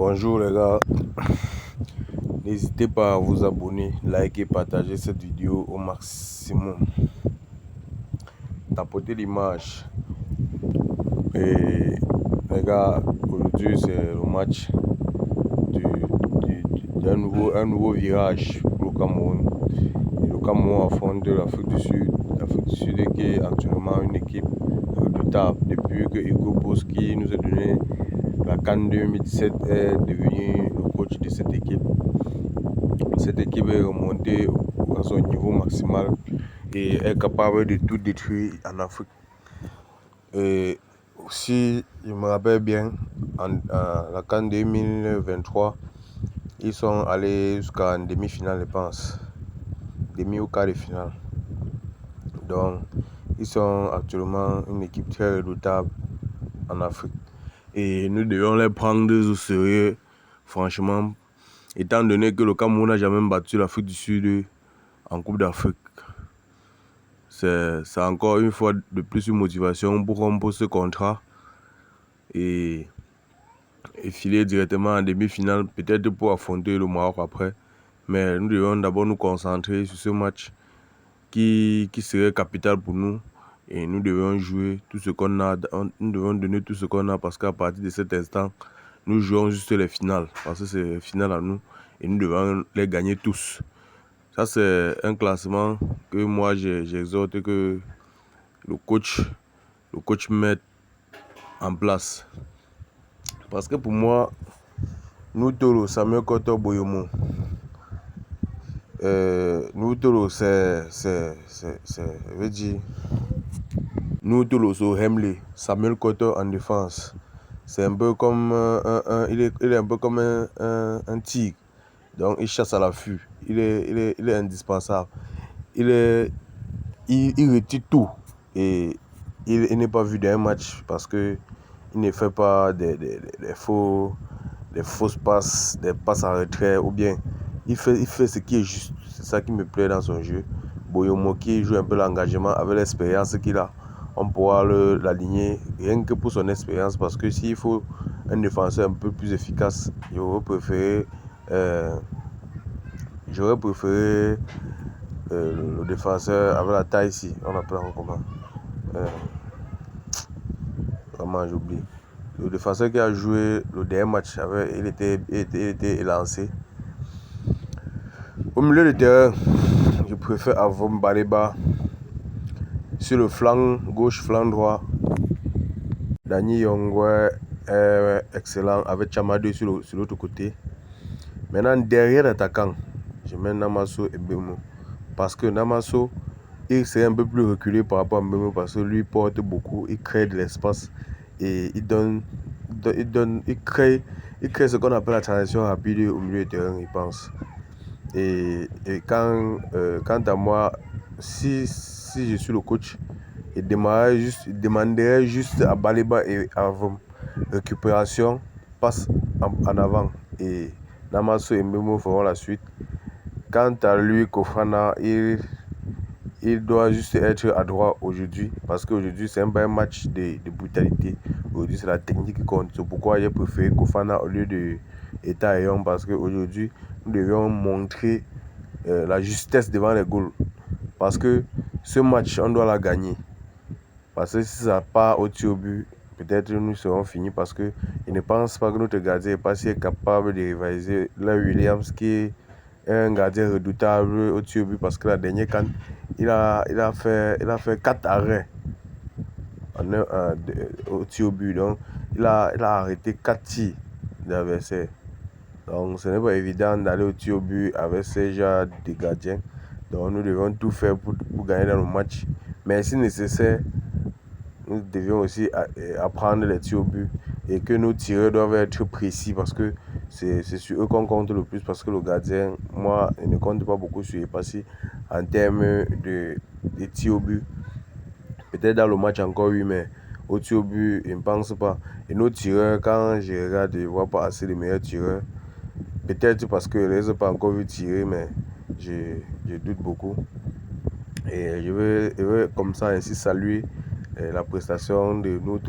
Bonjour les gars, n'hésitez pas à vous abonner, liker, partager cette vidéo au maximum. Tapotez l'image. Et les gars, aujourd'hui c'est le match d'un nouveau virage pour le Cameroun. Et le Cameroun affronte l'Afrique du Sud. L'Afrique du Sud qui est actuellement une équipe redoutable. Depuis que Hugo Boski nous a donné la CAN 2017 est devenu le coach de cette équipe. Cette équipe est remontée à son niveau maximal et est capable de tout détruire en Afrique. Et si je me rappelle bien, en la CAN 2023, ils sont allés jusqu'en demi-finale, je pense. Demi ou quart de finale. Donc, ils sont actuellement une équipe très redoutable en Afrique. Et nous devons les prendre au sérieux, franchement, étant donné que le Cameroun n'a jamais battu l'Afrique du Sud en Coupe d'Afrique. C'est encore une fois de plus une motivation pour rompre ce contrat et filer directement en demi-finale, peut-être pour affronter le Maroc après. Mais nous devons d'abord nous concentrer sur ce match qui serait capital pour nous. Et nous devons jouer tout ce qu'on a, nous devons donner tout ce qu'on a parce qu'à partir de cet instant, nous jouons juste les finales. Parce que c'est les finales à nous et nous devons les gagner tous. Ça, c'est un classement que moi j'exhorte que le coach mette en place. Parce que pour moi, nous Tolo, Samuel Koto Boyomo, nous Tolo, je veux dire, nous Tolo, so Hemley, Samuel Koto en défense. C'est un peu comme il est un peu comme un tigre. Donc il chasse à l'affût. Il est indispensable. Il retire tout. Et il n'est pas vu d'un match parce que il ne fait pas des fausses passes, des passes en retrait, ou bien il fait ce qui est juste. C'est ça qui me plaît dans son jeu. Boyomo qui joue un peu l'engagement avec l'expérience qu'il a. On pourra l'aligner rien que pour son expérience parce que s'il faut un défenseur un peu plus efficace, j'aurais préféré le défenseur avec la taille ici. On appelle en comment comment j'oublie. Le défenseur qui a joué le dernier match, il était lancé. Au milieu de terrain, je préfère Avom Baleba. Sur le flanc gauche, flanc droit, Dani Yongwe est excellent avec Chamadou sur l'autre côté. Maintenant, derrière l'attaquant, je mets Namasso et Bemo. Parce que Namasso, il s'est un peu plus reculé par rapport à Bemo parce que lui porte beaucoup, il crée de l'espace et il crée ce qu'on appelle la transition rapide au milieu de terrain, il pense. Et quant à moi, si je suis le coach, je demanderais juste à Baleba et à récupération, passe en avant. Et Namasso et Mbemo feront la suite. Quant à lui, Kofana, il doit juste être à droit aujourd'hui. Parce qu'aujourd'hui, c'est un match de brutalité. Aujourd'hui, c'est la technique qui compte. C'est pourquoi j'ai préféré Kofana au lieu de Eta Ayon. Parce qu'aujourd'hui, nous devions montrer la justesse devant les goals. Parce que ce match, on doit la gagner. Parce que si ça part au tir au but, peut-être nous serons finis. Parce que je ne pense pas que notre gardien n'est pas si capable de rivaliser là Williams qui est un gardien redoutable au tir au but. Parce que la dernière CAN, il a fait 4 arrêts au tir au but. Donc il a arrêté 4 tirs d'adversaire. Donc ce n'est pas évident d'aller au tir au but avec ces genres de gardiens. Donc nous devons tout faire pour gagner dans le match. Mais si nécessaire, nous devions aussi apprendre les tirs au but. Et que nos tireurs doivent être précis parce que c'est sur eux qu'on compte le plus. Parce que le gardien, moi, je ne compte pas beaucoup sur lui. Parce qu'en termes de tirs au but, peut-être dans le match encore oui, mais au tir au but, je ne pense pas. Et nos tireurs, quand je regarde, je ne vois pas assez de meilleurs tireurs. Peut-être parce que je ne les ai pas encore vu tirer, mais je doute beaucoup. Et je veux comme ça ainsi saluer la prestation de nous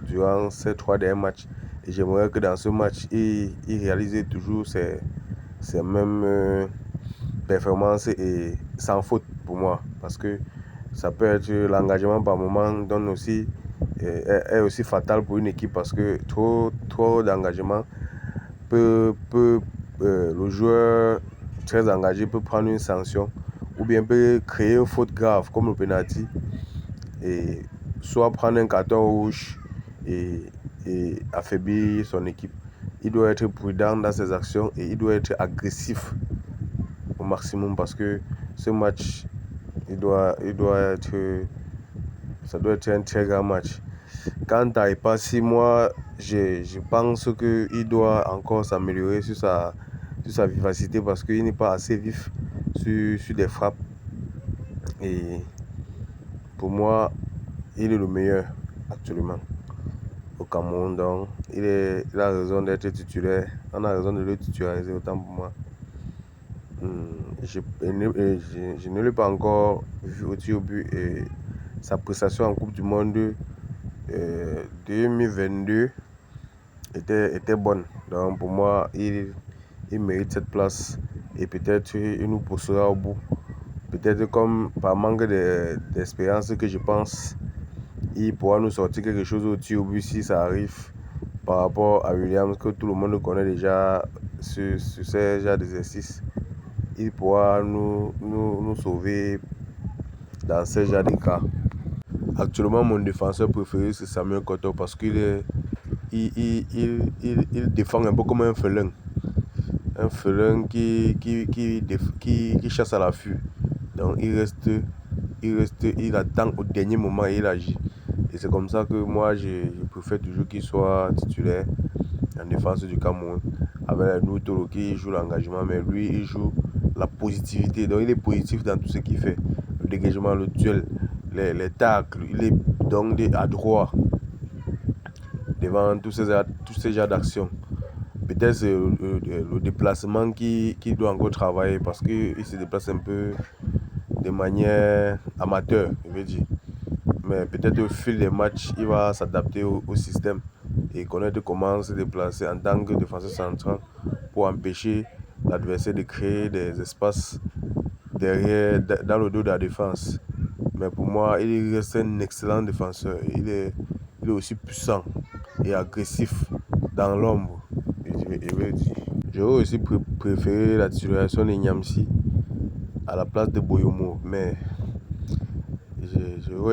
durant ces 3 derniers matchs. Et j'aimerais que dans ce match, il réalise toujours ces mêmes performances et sans faute pour moi. Parce que ça peut être l'engagement par moment donne aussi, est aussi fatal pour une équipe parce que trop d'engagement le joueur très engagé peut prendre une sanction ou bien peut créer une faute grave comme le penalty et soit prendre un carton rouge et, affaiblir son équipe. Il doit être prudent dans ses actions et il doit être agressif au maximum parce que ce match, ça doit être un très grand match. Quant à Epassi, moi, je pense qu'il doit encore s'améliorer sur sa vivacité parce qu'il n'est pas assez vif sur des frappes. Et pour moi, il est le meilleur actuellement au Cameroun. Donc, il a raison d'être titulaire. On a raison de le titulariser autant pour moi. Je ne l'ai pas encore vu au tir au but et sa prestation en Coupe du Monde 2022 était bonne. Donc pour moi, il mérite cette place et peut-être il nous poussera au bout. Peut-être comme par manque d'expérience que je pense, il pourra nous sortir quelque chose au tir au but si ça arrive par rapport à Williams que tout le monde connaît déjà sur ces genres d'exercices. Il pourra nous sauver dans ces genres de cas. Actuellement, mon défenseur préféré, c'est Samuel Koto parce il défend un peu comme un félin. Un félin qui chasse à l'affût. Donc, il attend au dernier moment et il agit. Et c'est comme ça que moi, je préfère toujours qu'il soit titulaire en défense du Cameroun. Avec Noutolo qui joue l'engagement, mais lui, il joue la positivité. Donc, il est positif dans tout ce qu'il fait. Le dégagement, le duel, les tacles, il est donc adroit devant tous ces genres d'actions. Peut-être c'est le déplacement qui doit encore travailler parce qu'il se déplace un peu de manière amateur, je veux dire. Mais peut-être au fil des matchs, il va s'adapter au système et connaître comment se déplacer en tant que défenseur central pour empêcher l'adversaire de créer des espaces derrière, dans le dos de la défense. Mais pour moi, il reste un excellent défenseur. Il est aussi puissant et agressif dans l'ombre, je veux dire. J'aurais aussi préféré la titularisation de Niamsi à la place de Boyomo, mais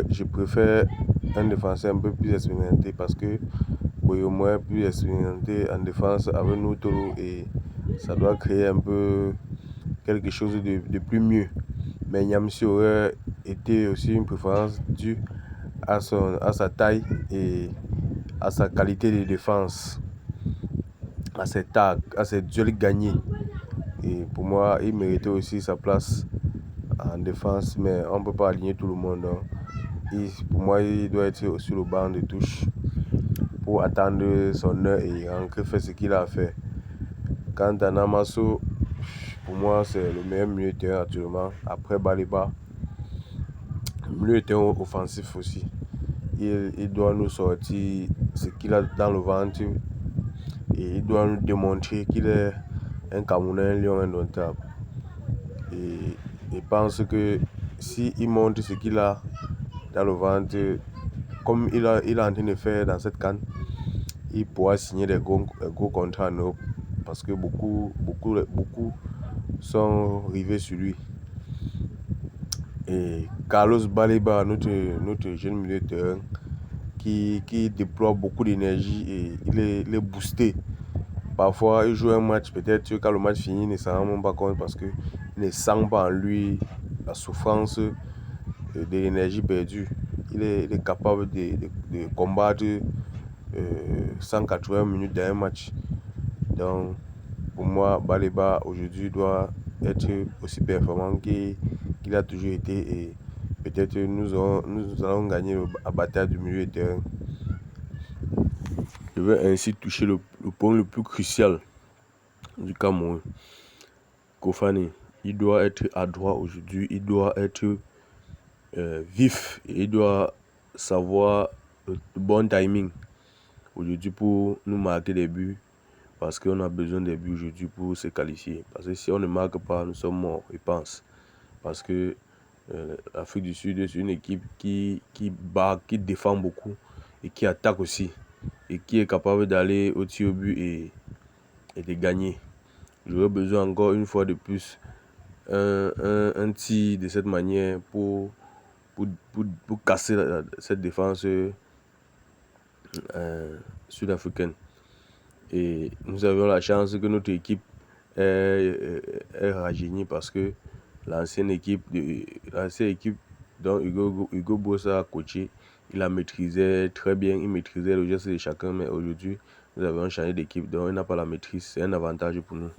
je préfère un défenseur un peu plus expérimenté parce que Boyomo est plus expérimenté en défense avec Noutolo et ça doit créer un peu quelque chose de plus mieux. Mais Niamsi aurait été aussi une préférence due à sa taille et à sa qualité de défense, à ses tags, à ses duels gagnés. Et pour moi, il méritait aussi sa place en défense, mais on ne peut pas aligner tout le monde. Pour moi, il doit être sur le banc de touche pour attendre son heure et encore faire ce qu'il a fait. Quant à Namasso, pour moi, c'est le meilleur milieu de terrain actuellement. Après Baliba, milieu de terrain offensif aussi. Il doit nous sortir ce qu'il a dans le ventre et il doit nous démontrer qu'il est un Camerounais, un lion indomptable. Et je pense que s'il montre ce qu'il a dans le ventre, comme il est en train de faire dans cette CAN, il pourra signer des gros contrats en Europe parce que beaucoup sont rivés sur lui. Et Carlos Baleba, notre jeune milieu de terrain, qui déploie beaucoup d'énergie et il est boosté. Parfois, il joue un match, peut-être quand le match finit, il ne s'en rend même pas compte parce qu'il ne sent pas en lui la souffrance de l'énergie perdue. Il est capable de combattre 180 minutes dans un match. Donc, pour moi, Baleba aujourd'hui doit être aussi performant qu'il a toujours été et peut-être nous allons gagner la bataille du milieu de terrain. Je vais ainsi toucher le point le plus crucial du Cameroun. Kofane, il doit être adroit aujourd'hui, il doit être vif et il doit savoir le bon timing aujourd'hui pour nous marquer des buts. Parce qu'on a besoin des buts aujourd'hui pour se qualifier. Parce que si on ne marque pas, nous sommes morts, je pense. Parce que l'Afrique du Sud est une équipe qui défend beaucoup et qui attaque aussi. Et qui est capable d'aller au tir au but et de gagner. J'aurais besoin encore une fois de plus un tir de cette manière pour casser cette défense sud-africaine. Et nous avons la chance que notre équipe est rajeunie parce que l'ancienne équipe dont Hugo Bossa a coaché, il la maîtrisait très bien, il maîtrisait le geste de chacun, mais aujourd'hui, nous avons changé d'équipe, donc il n'a pas la maîtrise, c'est un avantage pour nous.